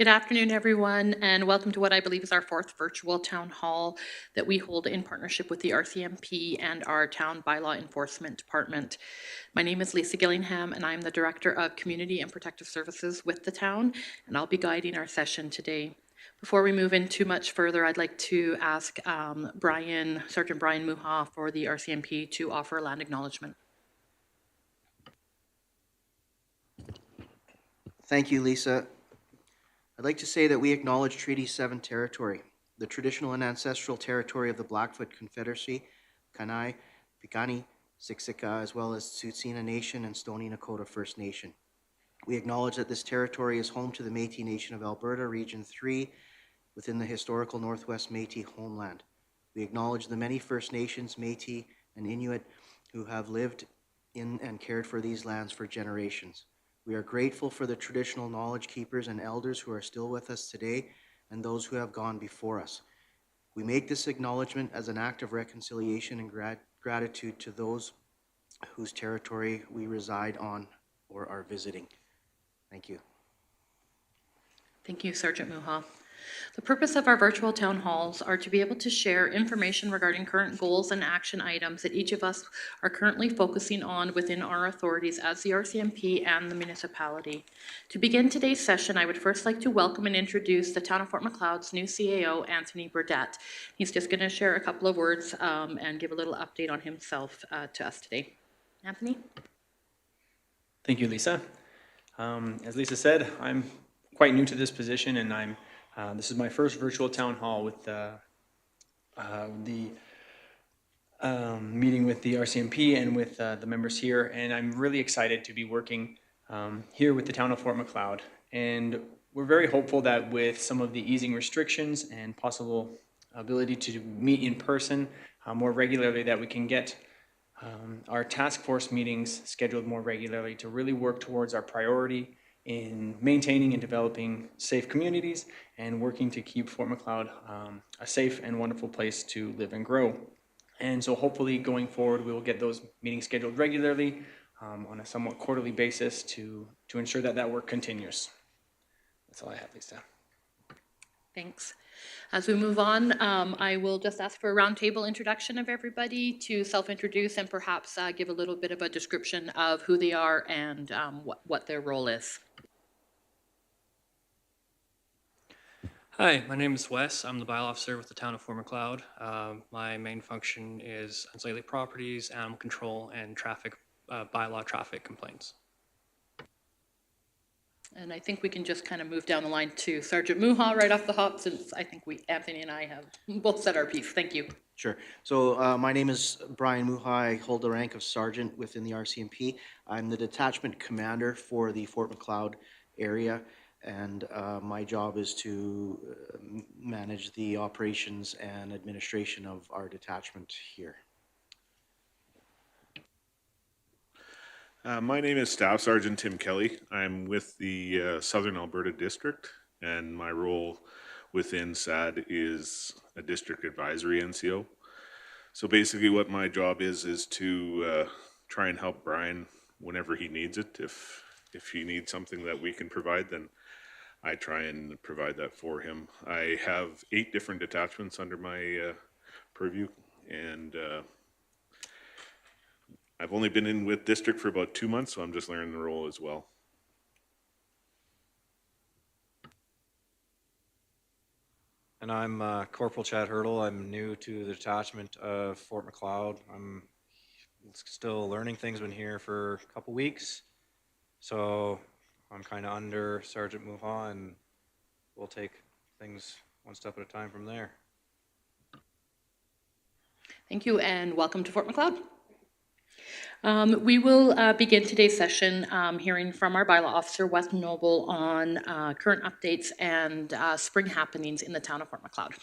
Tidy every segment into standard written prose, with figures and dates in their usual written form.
Good afternoon, everyone, and welcome to what I believe is our fourth virtual town hall that we hold in partnership with the RCMP and our town bylaw enforcement department. My name is Lisa Gillingham, and I'm the Director of Community and Protective Services with the town, and I'll be guiding our session today. Before we move in too much further, I'd like to ask Sergeant Brian Muha for the RCMP to offer a land acknowledgement. Thank you, Lisa. I'd like to say that we acknowledge Treaty 7 territory, the traditional and ancestral territory of the Blackfoot Confederacy, Kainai, Piikani, Siksika, as well as Tsuut'ina Nation and Stoney Nakoda First Nation. We acknowledge that this territory is home to the Métis Nation of Alberta, Region 3, within the historical Northwest Métis homeland. We acknowledge the many First Nations, Métis, and Inuit who have lived in and cared for these lands for generations. We are grateful for the traditional knowledge keepers and elders who are still with us today and those who have gone before us. We make this acknowledgement as an act of reconciliation and gratitude to those whose territory we reside on or are visiting. Thank you. Thank you, Sergeant Muha. The purpose of our virtual town halls are to be able to share information regarding current goals and action items that each of us are currently focusing on within our authorities as the RCMP and the municipality. To begin today's session, I would first like to welcome and introduce the Town of Fort Macleod's new CAO, Anthony Burdett. He's just going to share a couple of words and give a little update on himself to us today. Anthony? Thank you, Lisa. As Lisa said, I'm quite new to this position, and this is my first virtual town hall with the meeting with the RCMP and with the members here, and I'm really excited to be working here with the town of Fort Macleod. And we're very hopeful that with some of the easing restrictions and possible ability to meet in person more regularly, that we can get our task force meetings scheduled more regularly to really work towards our priority in maintaining and developing safe communities and working to keep Fort Macleod a safe and wonderful place to live and grow. And so hopefully going forward, we will get those meetings scheduled regularly on a somewhat quarterly basis to ensure that that work continues. That's all I have, Lisa. Thanks. As we move on, I will just ask for a roundtable introduction of everybody to self-introduce and perhaps give a little bit of a description of who they are and what their role is. Hi, my name is Wes. I'm the bylaw officer with the town of Fort Macleod. My main function is unsightly properties, animal control, and traffic bylaw traffic complaints. And I think we can just kind of move down the line to Sergeant Muha right off the hop, since I think Anthony and I have both said our piece. Thank you. Sure. So my name is Brian Muha. I hold the rank of sergeant within the RCMP. I'm the detachment commander for the Fort Macleod area, and my job is to manage the operations and administration of our detachment here. My name is Staff Sergeant Tim Kelly. I'm with the Southern Alberta District, and my role within SAD is a district advisory NCO. So basically what my job is to try and help Brian whenever he needs it. If he needs something that we can provide, then I try and provide that for him. I have 8 different detachments under my purview, and I've only been in with district for about 2 months, so I'm just learning the role as well. And I'm Corporal Chad Hurdle. I'm new to the detachment of Fort Macleod. I'm still learning things. Been here for a couple weeks, so I'm kind of under Sergeant Muha, and we'll take things one step at a time from there. Thank you, and welcome to Fort Macleod. We will begin today's session hearing from our bylaw officer, Wes Noble, on current updates and spring happenings in the town of Fort Macleod.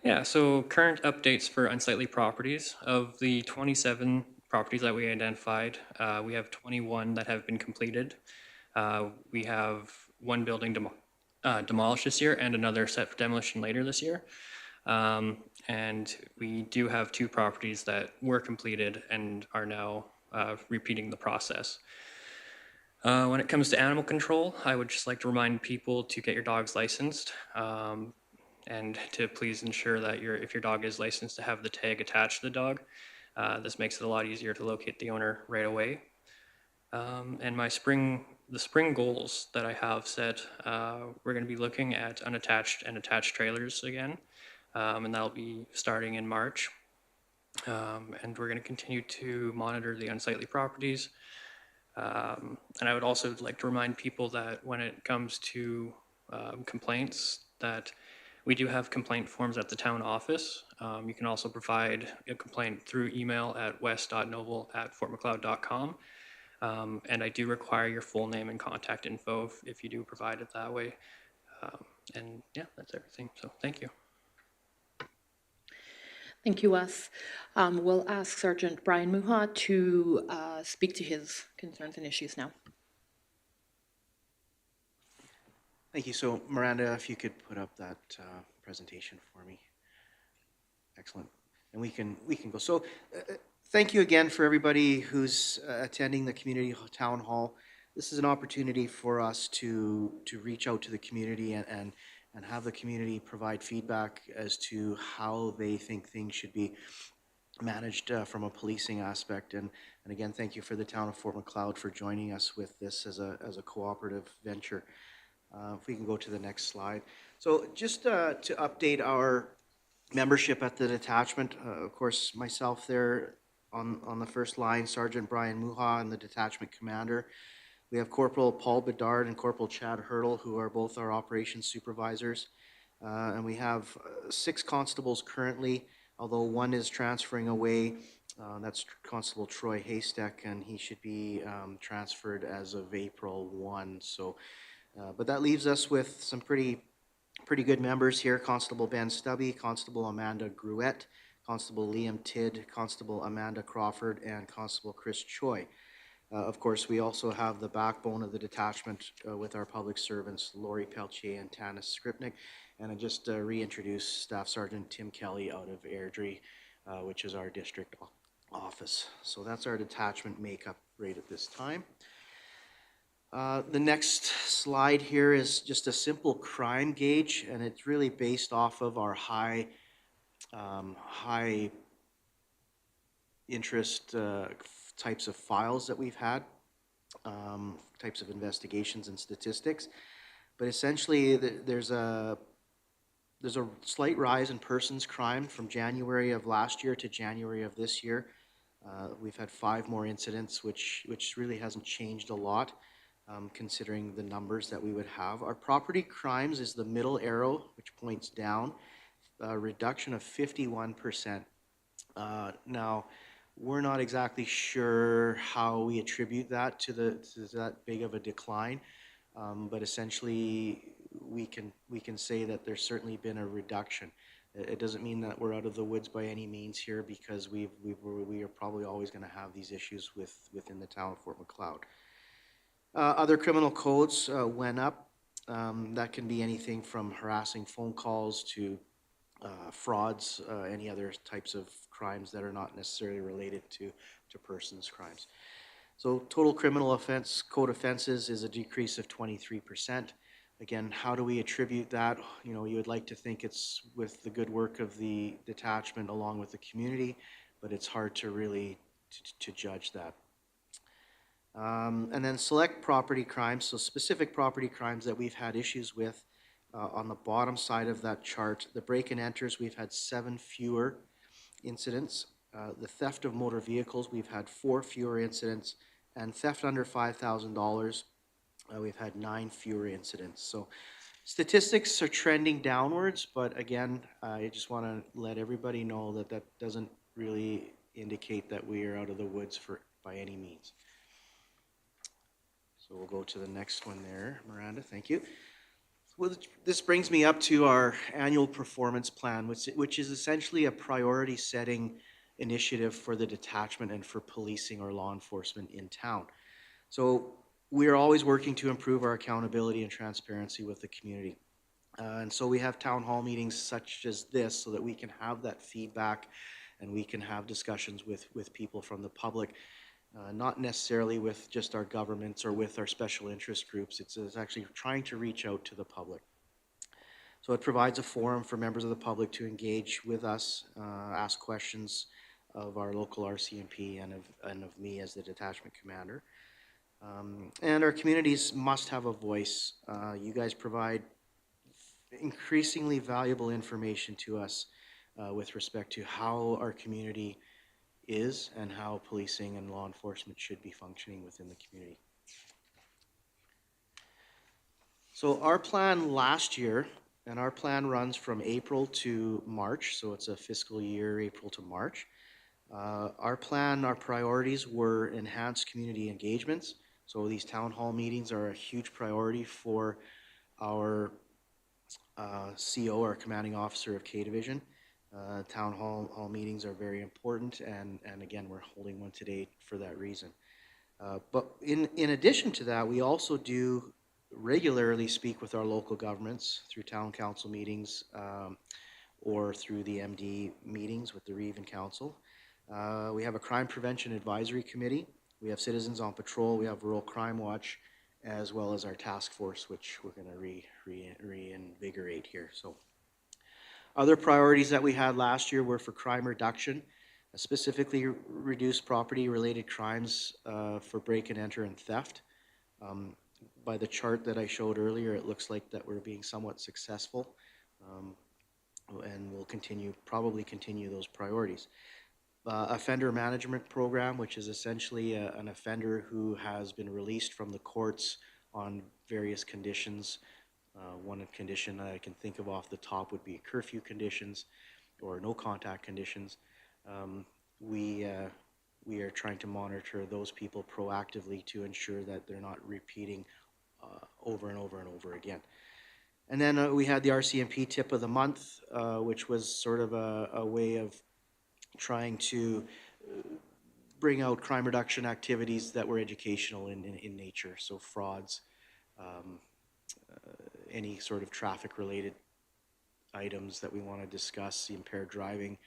Yeah, so current updates for unsightly properties. Of the 27 properties that we identified, we have 21 that have been completed. We have one building demolished this year and another set for demolition later this year. And we do have 2 properties that were completed and are now repeating the process. When it comes to animal control, I would just like to remind people to get your dogs licensed, and to please ensure that if your dog is licensed, to have the tag attached to the dog. This makes it a lot easier to locate the owner right away. And the spring goals that I have set, we're going to be looking at unattached and attached trailers again, and that'll be starting in March. And we're going to continue to monitor the unsightly properties. And I would also like to remind people that when it comes to complaints, that we do have complaint forms at the town office. You can also provide a complaint through email at west.noble@fortmacleod.com. And I do require your full name and contact info if you do provide it that way. And yeah, that's everything. So thank you. Thank you, Wes. We'll ask Sergeant Brian Muha to speak to his concerns and issues now. Thank you. So Miranda, if you could put up that presentation for me. Excellent. And we can go. So thank you again for everybody who's attending the community town hall. This is an opportunity for us to reach out to the community and have the community provide feedback as to how they think things should be managed from a policing aspect. And again, thank you for the town of Fort Macleod for joining us with this as a cooperative venture. If we can go to the next slide. So just to update our membership at the detachment, of course, myself there on the first line, Sergeant Brian Muha and the detachment commander. We have Corporal Paul Bedard and Corporal Chad Hurdle, who are both our operations supervisors. And we have 6 constables currently, although one is transferring away. That's Constable Troy Haystack, and he should be transferred as of April 1. So, but that leaves us with some pretty good members here. Constable Ben Stubby, Constable Amanda Gruette, Constable Liam Tidd, Constable Amanda Crawford, and Constable Chris Choi. Of course, we also have the backbone of the detachment with our public servants, Lori Peltier and Tanis Skripnik. And I just reintroduce Staff Sergeant Tim Kelly out of Airdrie, which is our district office. So that's our detachment makeup right at this time. The next slide here is just a simple crime gauge, and it's really based off of our high interest types of files that we've had, types of investigations and statistics. But essentially, there's a slight rise in persons crime from January of last year to January of this year. We've had 5 more incidents, which really hasn't changed a lot, considering the numbers that we would have. Our property crimes is the middle arrow, which points down, a reduction of 51%. Now, we're not exactly sure how we attribute that to that big of a decline, but essentially we can say that there's certainly been a reduction. It doesn't mean that we're out of the woods by any means here, because we are probably always going to have these issues within the town of Fort Macleod. Other criminal codes went up. That can be anything from harassing phone calls to frauds, any other types of crimes that are not necessarily related to persons crimes. So total criminal offense code offenses is a decrease of 23%. Again, how do we attribute that? You know, you would like to think it's with the good work of the detachment along with the community, but it's hard to really to judge that. And then select property crimes, so specific property crimes that we've had issues with. On the bottom side of that chart, the break and enters, we've had 7 fewer incidents. The theft of motor vehicles, we've had 4 fewer incidents. And theft under $5,000, we've had 9 fewer incidents. So statistics are trending downwards, but again, I just want to let everybody know that that doesn't really indicate that we are out of the woods by any means. So we'll go to the next one there, Miranda, thank you. Well, this brings me up to our annual performance plan, which is essentially a priority setting initiative for the detachment and for policing or law enforcement in town. So we are always working to improve our accountability and transparency with the community. And so we have town hall meetings such as this so that we can have that feedback and we can have discussions with people from the public. not necessarily with just our governments or with our special interest groups. It's actually trying to reach out to the public. So it provides a forum for members of the public to engage with us, ask questions of our local RCMP and of me as the detachment commander. And our communities must have a voice. You guys provide increasingly valuable information to us with respect to how our community is and how policing and law enforcement should be functioning within the community. So our plan last year, and our plan runs from April to March, so it's a fiscal year, April to March. Our plan, our priorities were enhanced community engagements. So these town hall meetings are a huge priority for our CO, our commanding officer of K Division. Town hall meetings are very important, and again, we're holding one today for that reason. But in addition to that, we also do regularly speak with our local governments through town council meetings or through the MD meetings with the Rcmp Council. We have a crime prevention advisory committee. We have Citizens on Patrol. We have Rural Crime Watch, as well as our task force, which we're going to reinvigorate here. So, other priorities that we had last year were for crime reduction, specifically reduce property-related crimes for break and enter and theft. By the chart that I showed earlier, it looks like that we're being somewhat successful, and we'll probably continue those priorities. Offender management program, which is essentially an offender who has been released from the courts on various conditions. One condition that I can think of off the top would be curfew conditions or no contact conditions. We are trying to monitor those people proactively to ensure that they're not repeating over and over and over again. And then we had the Rcmp Tip of the Month, which was sort of a way of trying to bring out crime reduction activities that were educational in nature, so frauds, any sort of traffic-related items that we want to discuss, the impaired driving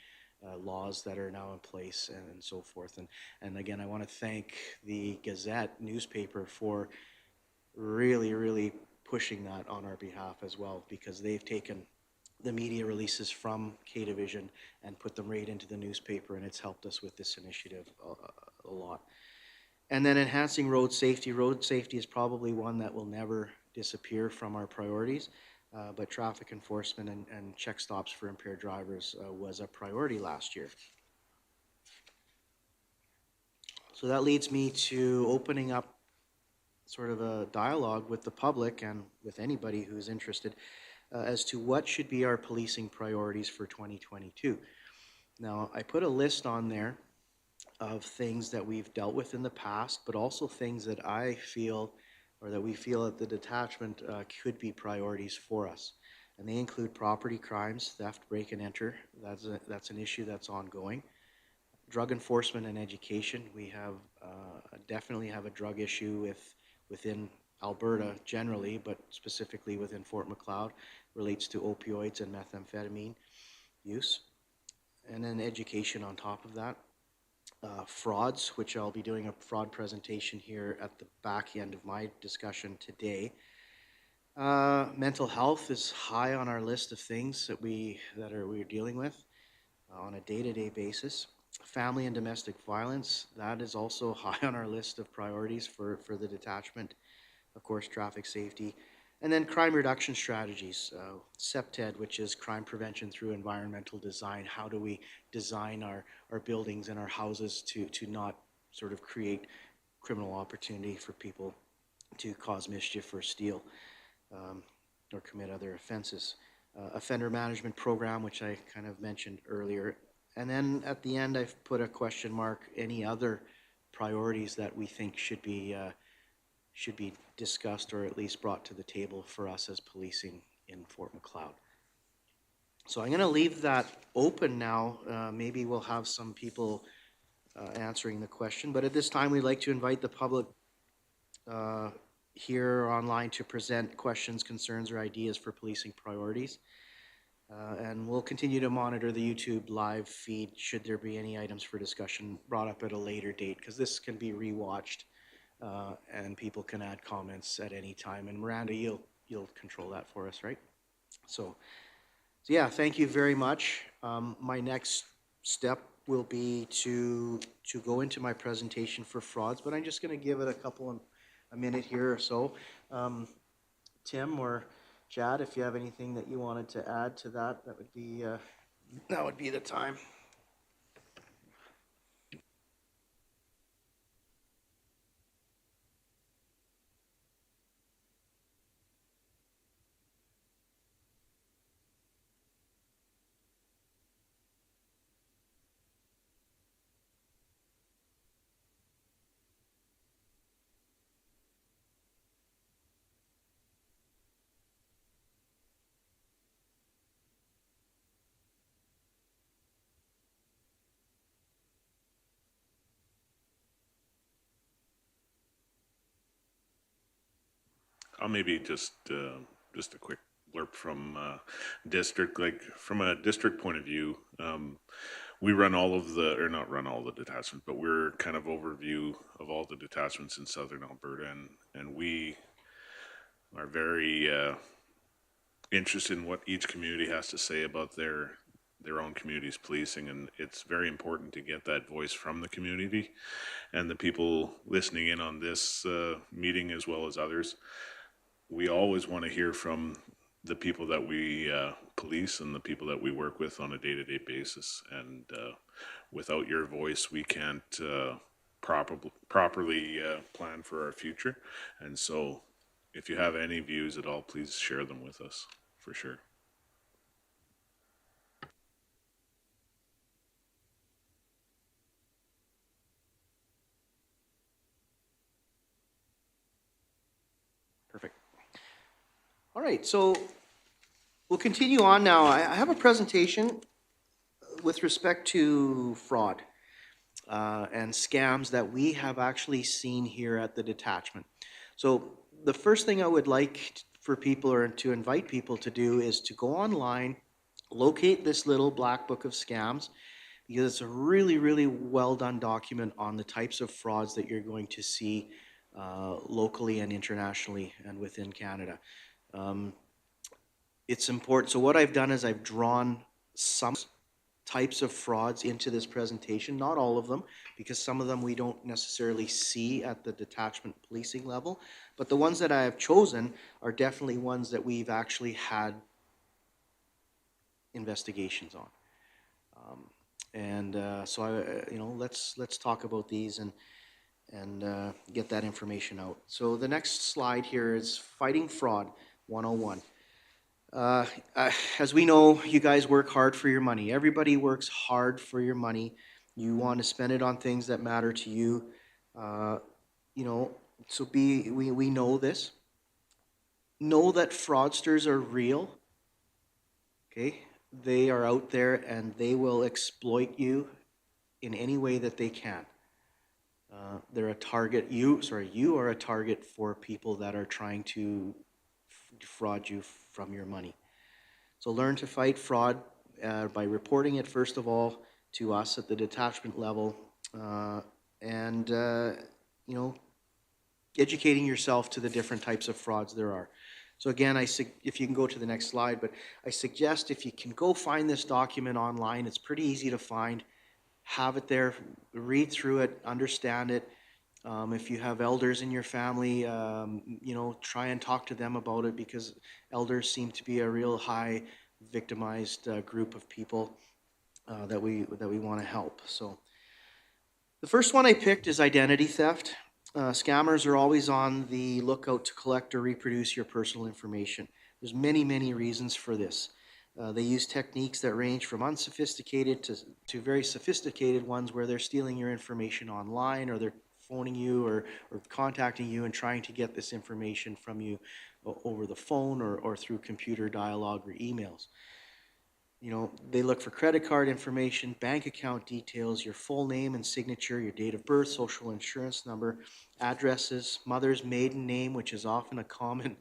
laws that are now in place, and so forth. And again, I want to thank the Gazette newspaper for really pushing that on our behalf as well, because they've taken the media releases from K Division and put them right into the newspaper, and it's helped us with this initiative a lot. And then enhancing road safety. Road safety is probably one that will never disappear from our priorities, but traffic enforcement and check stops for impaired drivers was a priority last year. So that leads me to opening up sort of a dialogue with the public and with anybody who's interested as to what should be our policing priorities for 2022. Now, I put a list on there of things that we've dealt with in the past, but also things that I feel, or that we feel at the detachment could be priorities for us. And they include property crimes, theft, break and enter. That's an issue that's ongoing. Drug enforcement and education. We have definitely have a drug issue within Alberta generally, but specifically within Fort Macleod, relates to opioids and methamphetamine use. And then education on top of that. Frauds, which I'll be doing a fraud presentation here at the back end of my discussion today. Mental health is high on our list of things that we're dealing with on a day-to-day basis. Family and domestic violence, that is also high on our list of priorities for the detachment. Of course, traffic safety. And then crime reduction strategies, CPTED, which is crime prevention through environmental design. How do we design our buildings and our houses to not sort of create criminal opportunity for people to cause mischief or steal or commit other offenses. Offender management program, which I kind of mentioned earlier. And then at the end, I've put a question mark, any other priorities that we think should be discussed or at least brought to the table for us as policing in Fort Macleod. So I'm going to leave that open now. Maybe we'll have some people answering the question, but at this time we'd like to invite the public here or online to present questions, concerns, or ideas for policing priorities. And we'll continue to monitor the YouTube live feed should there be any items for discussion brought up at a later date, because this can be rewatched and people can add comments at any time. And Miranda, you'll control that for us, right? So yeah, thank you very much. My next step will be to go into my presentation for frauds, but I'm just going to give it a minute here or so. Tim or Chad, if you have anything that you wanted to add to that, that would be the time. I'll maybe just a quick blurb from district. Like from a district point of view, we run all of the, or not run all the detachments, but we're kind of overview of all the detachments in southern Alberta, and we are very interested in what each community has to say about their own community's policing, and it's very important to get that voice from the community and the people listening in on this meeting as well as others. We always want to hear from the people that we police and the people that we work with on a day-to-day basis. And without your voice, we can't properly plan for our future. And so if you have any views at all, please share them with us, for sure. Perfect. All right, so we'll continue on now. I have a presentation with respect to fraud and scams that we have actually seen here at the detachment. So the first thing I would like for people, or to invite people to do, is to go online, locate this little black book of scams, because it's a really, really well done document on the types of frauds that you're going to see locally and internationally and within Canada. It's important. So what I've done is I've drawn some types of frauds into this presentation, not all of them, because some of them we don't necessarily see at the detachment policing level, but the ones that I have chosen are definitely ones that we've actually had investigations on. Let's talk about these and get that information out. So the next slide here is Fighting Fraud 101. As we know, you guys work hard for your money. Everybody works hard for your money. You want to spend it on things that matter to you. So we know this. Know that fraudsters are real. Okay? They are out there and they will exploit you in any way that they can. They're a target. You are a target for people that are trying to defraud you from your money. So learn to fight fraud by reporting it, first of all, to us at the detachment level, and educating yourself to the different types of frauds there are. So again, if you can go to the next slide, but I suggest if you can go find this document online, it's pretty easy to find. Have it there, read through it, understand it. If you have elders in your family, try and talk to them about it, because elders seem to be a real high victimized group of people that we want to help. So the first one I picked is identity theft. Scammers are always on the lookout to collect or reproduce your personal information. There's many, many reasons for this. They use techniques that range from unsophisticated to very sophisticated ones, where they're stealing your information online, or they're phoning you or contacting you and trying to get this information from you over the phone or through computer dialogue or emails. They look for credit card information, bank account details, your full name and signature, your date of birth, social insurance number, addresses, mother's maiden name, which is often a common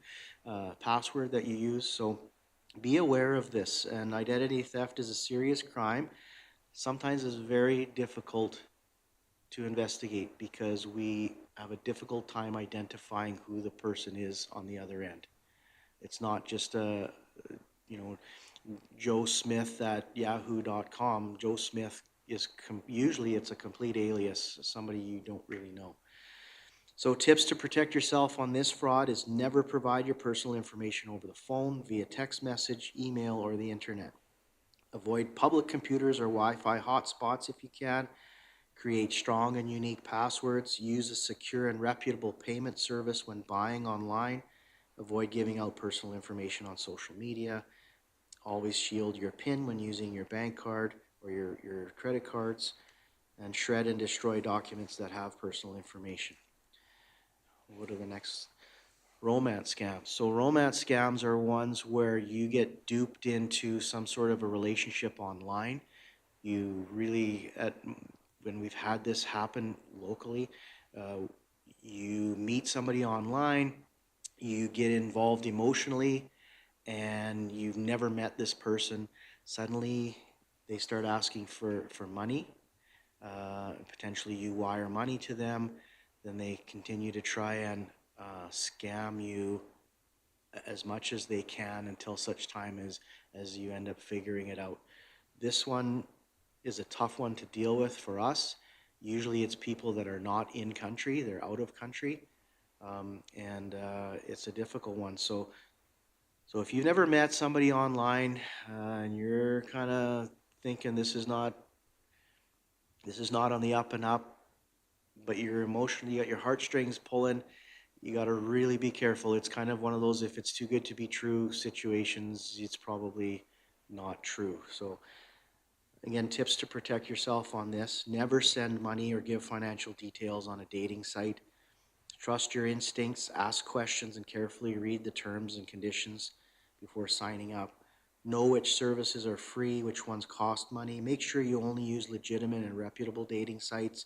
password that you use. So Be aware of this, and identity theft is a serious crime. Sometimes it's very difficult to investigate because we have a difficult time identifying who the person is on the other end. It's not just a, you know, Joe Smith at yahoo.com. Joe Smith is usually it's a complete alias, somebody you don't really know. So tips to protect yourself on this fraud is never provide your personal information over the phone, via text message, email, or the internet. Avoid public computers or Wi-Fi hotspots if you can. Create strong and unique passwords. Use a secure and reputable payment service when buying online. Avoid giving out personal information on social media. Always shield your PIN when using your bank card or your credit cards. And shred and destroy documents that have personal information. What are the next? Romance scams. So romance scams are ones where you get duped into some sort of a relationship online. You really, when we've had this happen locally, you meet somebody online, you get involved emotionally, and you've never met this person. Suddenly, they start asking for money. Potentially, you wire money to them. Then they continue to try and scam you as much as they can until such time as you end up figuring it out. This one is a tough one to deal with for us. Usually it's people that are not in country, they're out of country, and it's a difficult one. So if you've never met somebody online and you're kind of thinking this is not on the up and up, but you're emotionally, you got your heartstrings pulling, you got to really be careful. It's kind of one of those, if it's too good to be true situations, it's probably not true. So again, tips to protect yourself on this. Never send money or give financial details on a dating site. Trust your instincts, ask questions, and carefully read the terms and conditions before signing up. Know which services are free, which ones cost money. Make sure you only use legitimate and reputable dating sites.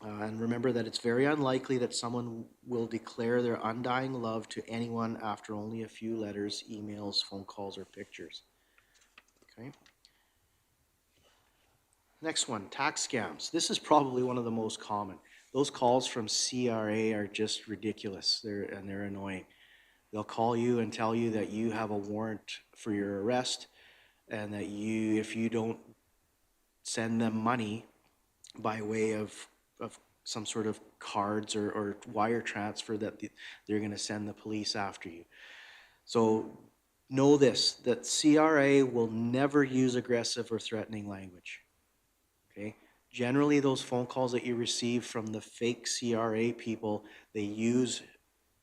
And remember that it's very unlikely that someone will declare their undying love to anyone after only a few letters, emails, phone calls, or pictures. Okay. Next one, tax scams. This is probably one of the most common. Those calls from CRA are just ridiculous. They're annoying. They'll call you and tell you that you have a warrant for your arrest, and that if you don't send them money by way of some sort of cards or wire transfer, that they're going to send the police after you. So know this, that CRA will never use aggressive or threatening language. Okay? Generally, those phone calls that you receive from the fake CRA people, they use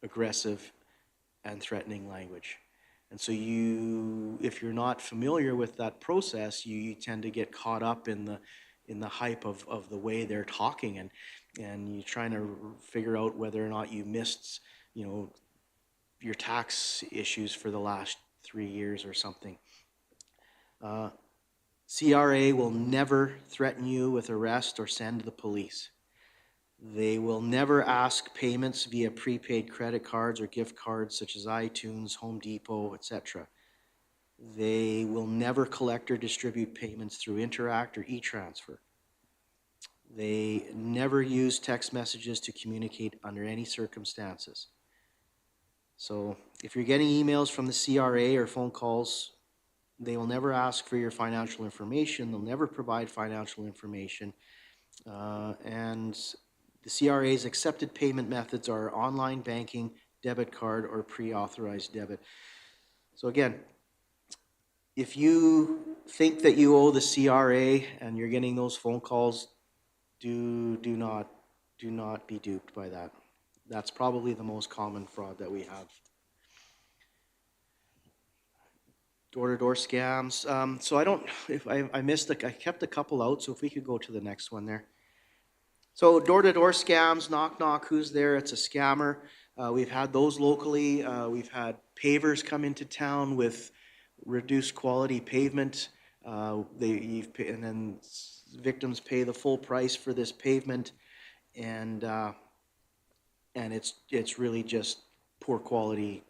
aggressive and threatening language. And so if you're not familiar with that process, you tend to get caught up in the hype of the way they're talking, and you're trying to figure out whether or not you missed, your tax issues for the last 3 years or something. CRA will never threaten you with arrest or send the police. They will never ask payments via prepaid credit cards or gift cards such as iTunes, Home Depot, etc. They will never collect or distribute payments through Interact or e-transfer. They never use text messages to communicate under any circumstances. So if you're getting emails from the CRA or phone calls, they will never ask for your financial information. They'll never provide financial information. And the CRA's accepted payment methods are online banking, debit card, or pre-authorized debit. So again, if you think that you owe the CRA and you're getting those phone calls, do not be duped by that. That's probably the most common fraud that we have. Door-to-door scams. So I kept a couple out, so if we could go to the next one there. So door-to-door scams, knock, knock, who's there? It's a scammer. We've had those locally. We've had pavers come into town with reduced quality pavement. And then victims pay the full price for this pavement, and it's really just poor quality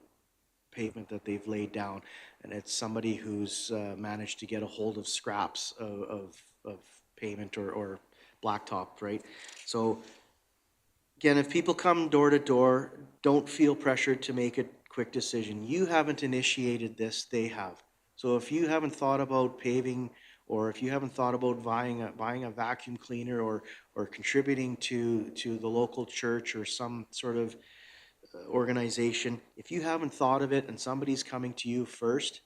pavement that they've laid down. and it's somebody who's managed to get a hold of scraps of pavement or blacktop, right? So again, if people come door to door, don't feel pressured to make a quick decision. You haven't initiated this, they have. So if you haven't thought about paving, or if you haven't thought about buying a vacuum cleaner, or contributing to the local church or some sort of organization, if you haven't thought of it and somebody's coming to you first,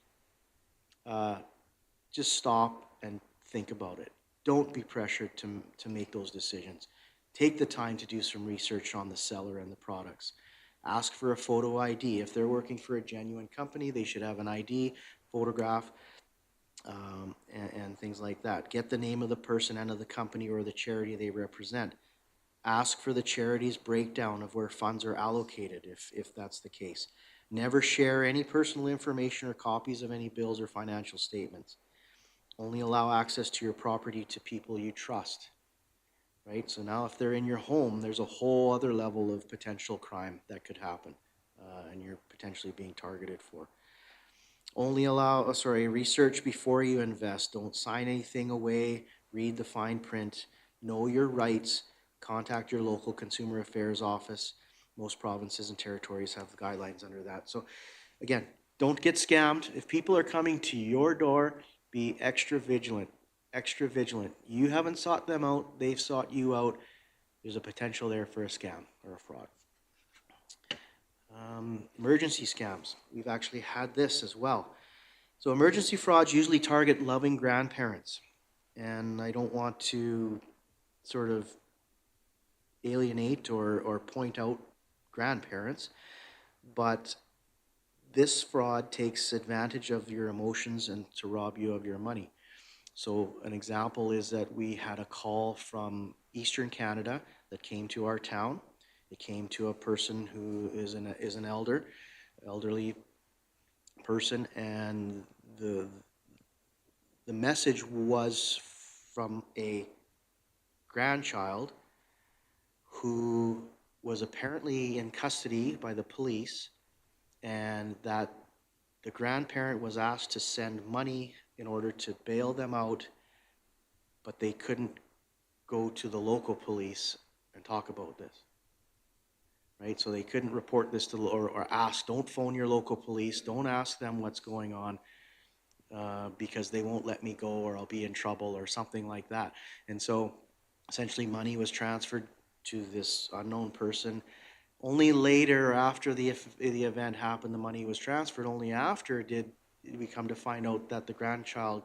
just stop and think about it. Don't be pressured to make those decisions. Take the time to do some research on the seller and the products. Ask for a photo ID. If they're working for a genuine company, they should have an ID, photograph, and things like that. Get the name of the person and of the company or the charity they represent. Ask for the charity's breakdown of where funds are allocated, if that's the case. Never share any personal information or copies of any bills or financial statements. Only allow access to your property to people you trust, right? So now if they're in your home, there's a whole other level of potential crime that could happen, and you're potentially being targeted for. Only research before you invest. Don't sign anything away. Read the fine print. Know your rights. Contact your local consumer affairs office. Most provinces and territories have guidelines under that. So again, don't get scammed. If people are coming to your door, be extra vigilant. Extra vigilant. You haven't sought them out. They've sought you out. There's a potential there for a scam or a fraud. Emergency scams. We've actually had this as well. So emergency frauds usually target loving grandparents. And I don't want to sort of alienate or point out grandparents, but this fraud takes advantage of your emotions and to rob you of your money. So an example is that we had a call from Eastern Canada that came to our town. It came to a person who is an elderly person, and the message was from a grandchild who was apparently in custody by the police, and that the grandparent was asked to send money in order to bail them out, but they couldn't go to the local police and talk about this. Right? So they couldn't report this to, or ask, don't phone your local police, don't ask them what's going on, because they won't let me go or I'll be in trouble or something like that. And so essentially money was transferred to this unknown person. Only later, after the event happened, the money was transferred. Only after did we come to find out that the grandchild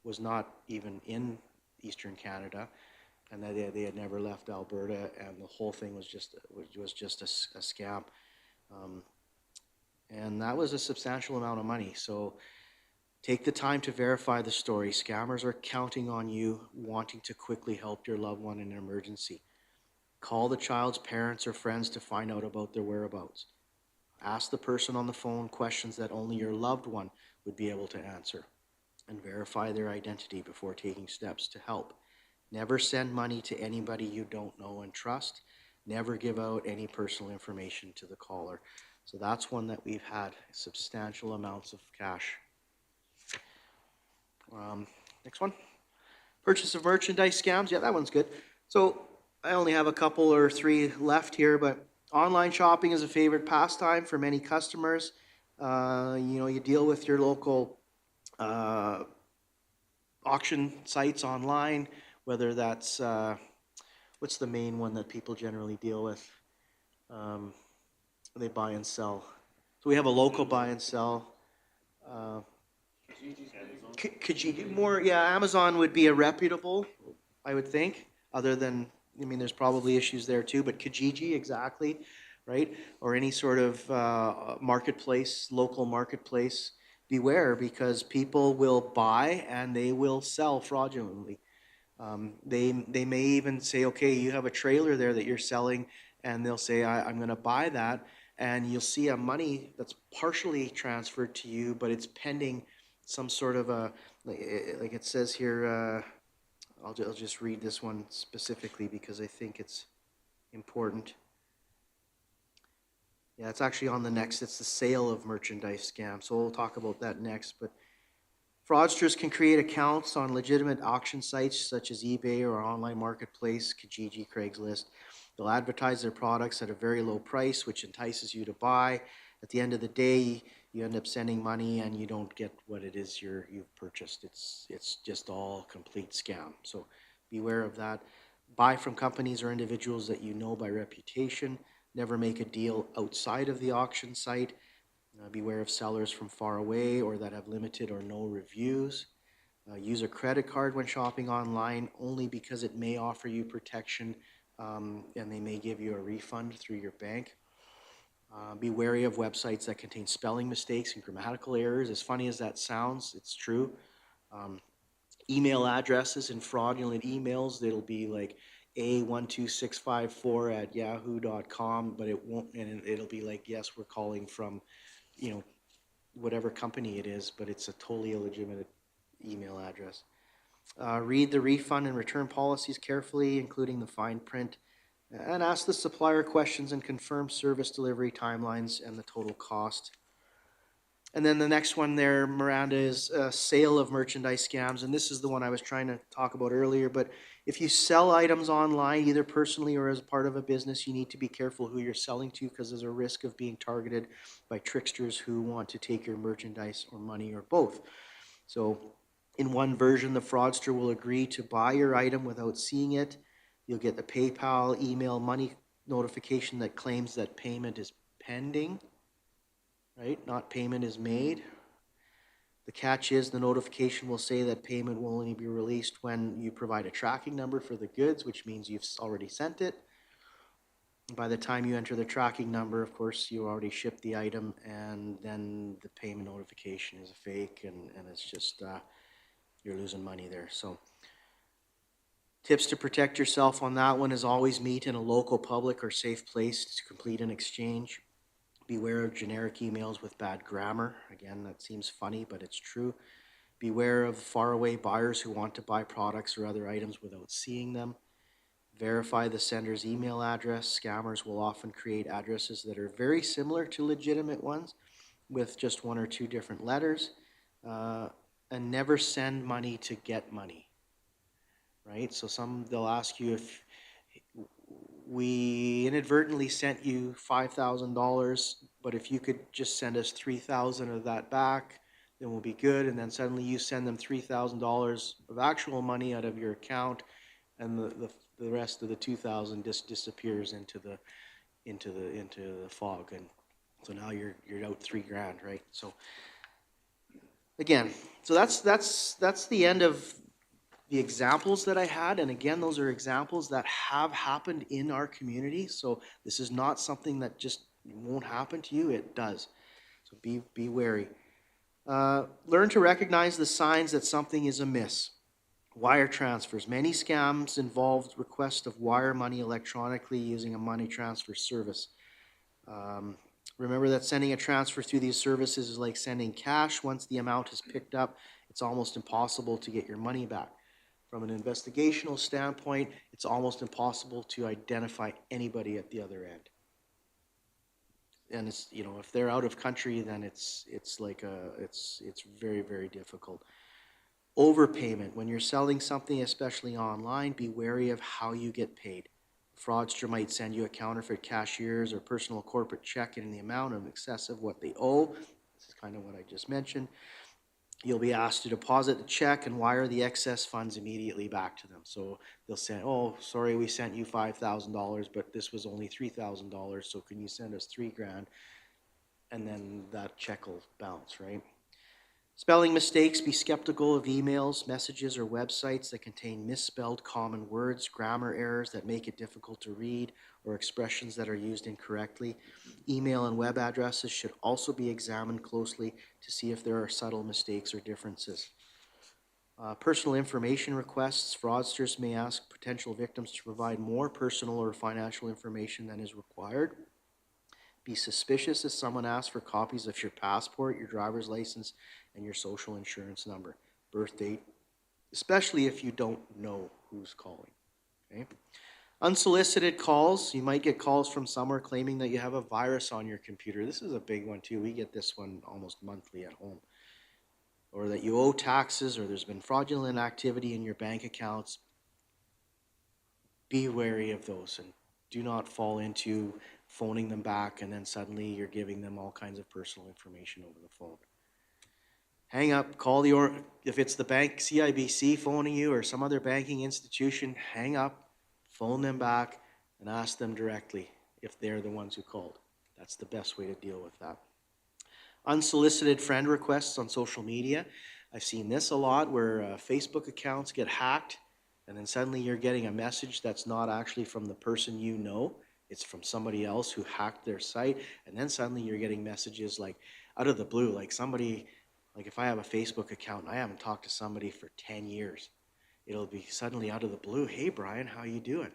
was not even in Eastern Canada, and that they had never left Alberta, and the whole thing was just a scam. And that was a substantial amount of money. So take the time to verify the story. Scammers are counting on you, wanting to quickly help your loved one in an emergency. Call the child's parents or friends to find out about their whereabouts. Ask the person on the phone questions that only your loved one would be able to answer, and verify their identity before taking steps to help. Never send money to anybody you don't know and trust. Never give out any personal information to the caller. So that's one that we've had substantial amounts of cash. Next one. Purchase of merchandise scams. Yeah, that one's good. So I only have a couple or three left here, but online shopping is a favorite pastime for many customers. You deal with your local auction sites online, whether that's, what's the main one that people generally deal with? They buy and sell. So we have a local buy and sell. Kijiji, more, yeah, Amazon would be a reputable, I would think, other than, there's probably issues there too, but Kijiji, exactly, right? Or any sort of marketplace, local marketplace, beware, because people will buy and they will sell fraudulently. They may even say, okay, you have a trailer there that you're selling, and they'll say, I'm going to buy that, and you'll see a money that's partially transferred to you, but it's pending some sort of a, like it says here, I'll just read this one specifically because I think it's important. Yeah, it's actually on the next. It's the sale of merchandise scam. So we'll talk about that next. But fraudsters can create accounts on legitimate auction sites such as eBay or online marketplace, Kijiji, Craigslist. They'll advertise their products at a very low price, which entices you to buy. At the end of the day, you end up sending money and you don't get what it is you've purchased. It's just all complete scam. So beware of that. Buy from companies or individuals that you know by reputation. Never make a deal outside of the auction site. Beware of sellers from far away or that have limited or no reviews. Use a credit card when shopping online only because it may offer you protection and they may give you a refund through your bank. Be wary of websites that contain spelling mistakes and grammatical errors. As funny as that sounds, it's true. Email addresses and fraudulent emails, it'll be like a12654@yahoo.com, but it won't, and it'll be like, yes, we're calling from, you know, whatever company it is, but it's a totally illegitimate email address. Read the refund and return policies carefully, including the fine print, and ask the supplier questions and confirm service delivery timelines and the total cost. And then the next one there, Miranda, is sale of merchandise scams. And this is the one I was trying to talk about earlier. But if you sell items online, either personally or as part of a business, you need to be careful who you're selling to because there's a risk of being targeted by tricksters who want to take your merchandise or money or both. So in one version, the fraudster will agree to buy your item without seeing it. You'll get the PayPal email money notification that claims that payment is pending. Right? Not payment is made. The catch is the notification will say that payment will only be released when you provide a tracking number for the goods, which means you've already sent it. By the time you enter the tracking number, of course, you already shipped the item, and then the payment notification is a fake, and it's just, you're losing money there. So tips to protect yourself on that one is always meet in a local public or safe place to complete an exchange. Beware of generic emails with bad grammar. Again, that seems funny, but it's true. Beware of faraway buyers who want to buy products or other items without seeing them. Verify the sender's email address. Scammers will often create addresses that are very similar to legitimate ones with just one or two different letters. And never send money to get money, right? So they'll ask you if we inadvertently sent you $5,000, but if you could just send us $3,000 of that back, then we'll be good. And then suddenly you send them $3,000 of actual money out of your account, and the rest of the $2,000 just disappears into the fog, and so now you're out $3,000, right? So again, so that's the end of the examples that I had, and again, those are examples that have happened in our community. So this is not something that just won't happen to you. It does. So be wary. Learn to recognize the signs that something is amiss. Wire transfers. Many scams involve request of wire money electronically using a money transfer service. Remember that sending a transfer through these services is like sending cash. Once the amount is picked up, it's almost impossible to get your money back. From an investigational standpoint, it's almost impossible to identify anybody at the other end. And it's, you know, if they're out of country, then it's very, very difficult. Overpayment. When you're selling something, especially online, be wary of how you get paid. A fraudster might send you a counterfeit cashier's or personal corporate check in the amount of excess of what they owe. This is kind of what I just mentioned. You'll be asked to deposit the check and wire the excess funds immediately back to them. So they'll say, oh, sorry, we sent you $5,000, but this was only $3,000, so can you send us $3,000? And then that check will bounce, right? Spelling mistakes. Be skeptical of emails, messages, or websites that contain misspelled common words, grammar errors that make it difficult to read, or expressions that are used incorrectly. Email and web addresses should also be examined closely to see if there are subtle mistakes or differences. Personal information requests. Fraudsters may ask potential victims to provide more personal or financial information than is required. Be suspicious if someone asks for copies of your passport, your driver's license, and your social insurance number, birth date, especially if you don't know who's calling. Okay? Unsolicited calls, you might get calls from somewhere claiming that you have a virus on your computer. This is a big one too. We get this one almost monthly at home. Or that you owe taxes, or there's been fraudulent activity in your bank accounts. Be wary of those and do not fall into phoning them back and then suddenly you're giving them all kinds of personal information over the phone. Hang up, call if it's the bank, CIBC phoning you or some other banking institution, hang up, phone them back and ask them directly if they're the ones who called. That's the best way to deal with that. Unsolicited friend requests on social media. I've seen this a lot where Facebook accounts get hacked and then suddenly you're getting a message that's not actually from the person you know. It's from somebody else who hacked their site. And then suddenly you're getting messages like out of the blue, like somebody, like if I have a Facebook account and I haven't talked to somebody for 10 years, it'll be suddenly out of the blue, hey Brian, how you doing?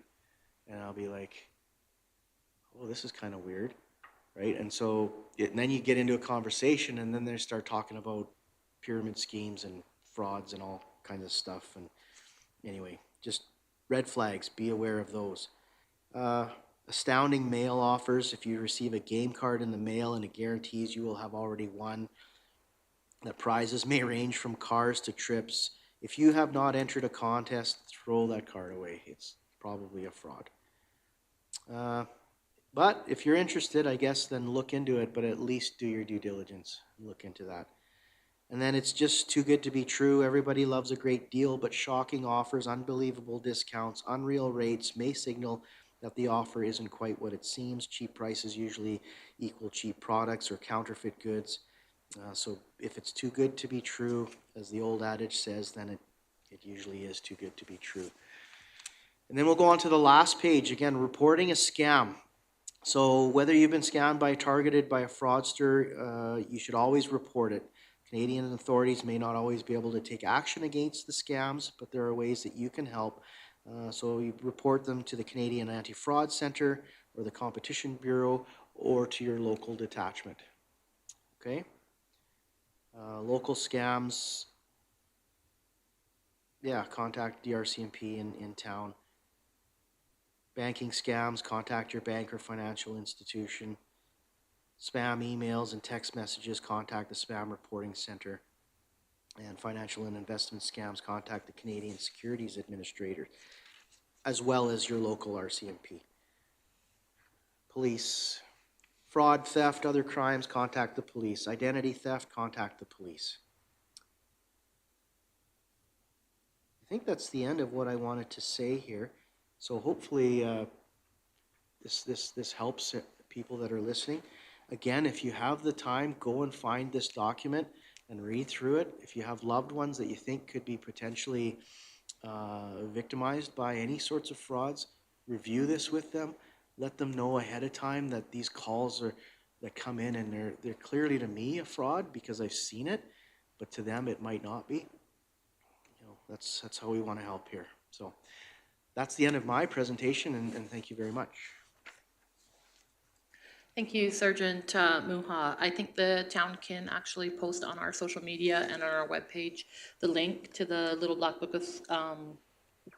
And I'll be like, oh, this is kind of weird, right? And so and then you get into a conversation and then they start talking about pyramid schemes and frauds and all kinds of stuff. And anyway, just red flags, be aware of those. Astounding mail offers. If you receive a game card in the mail and it guarantees you will have already won, the prizes may range from cars to trips. If you have not entered a contest, throw that card away. It's probably a fraud. But if you're interested, I guess, then look into it, but at least do your due diligence. Look into that. And then it's just too good to be true. Everybody loves a great deal, but shocking offers, unbelievable discounts, unreal rates may signal that the offer isn't quite what it seems. Cheap prices usually equal cheap products or counterfeit goods. So if it's too good to be true, as the old adage says, then it usually is too good to be true. And then we'll go on to the last page. Again, reporting a scam. So whether you've been scammed targeted by a fraudster, you should always report it. Canadian authorities may not always be able to take action against the scams, but there are ways that you can help. So you report them to the Canadian Anti-Fraud Centre or the Competition Bureau or to your local detachment. Okay? Local scams, yeah, contact the Rcmp in town. Banking scams, contact your bank or financial institution. Spam emails and text messages, contact the Spam Reporting Center. And financial and investment scams, contact the Canadian Securities Administrator, as well as your local Rcmp. Police. Fraud, theft, other crimes, contact the police. Identity theft, contact the police. I think that's the end of what I wanted to say here. So hopefully this helps people that are listening. Again, if you have the time, go and find this document and read through it. If you have loved ones that you think could be potentially victimized by any sorts of frauds, review this with them. Let them know ahead of time that these calls that come in and they're clearly to me a fraud because I've seen it, but to them it might not be. You know, that's how we want to help here. So that's the end of my presentation, and thank you very much. Thank you, Sergeant Muha. I think the town can actually post on our social media and on our webpage the link to the Little Black Book of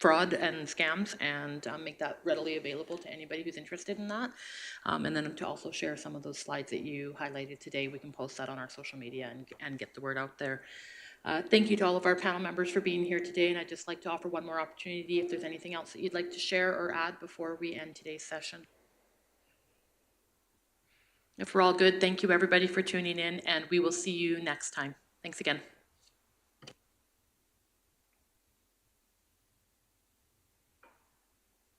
fraud and scams and make that readily available to anybody who's interested in that. And then to also share some of those slides that you highlighted today, we can post that on our social media and get the word out there. Thank you to all of our panel members for being here today, and I'd just like to offer one more opportunity if there's anything else that you'd like to share or add before we end today's session. If we're all good, thank you everybody for tuning in, and we will see you next time. Thanks again.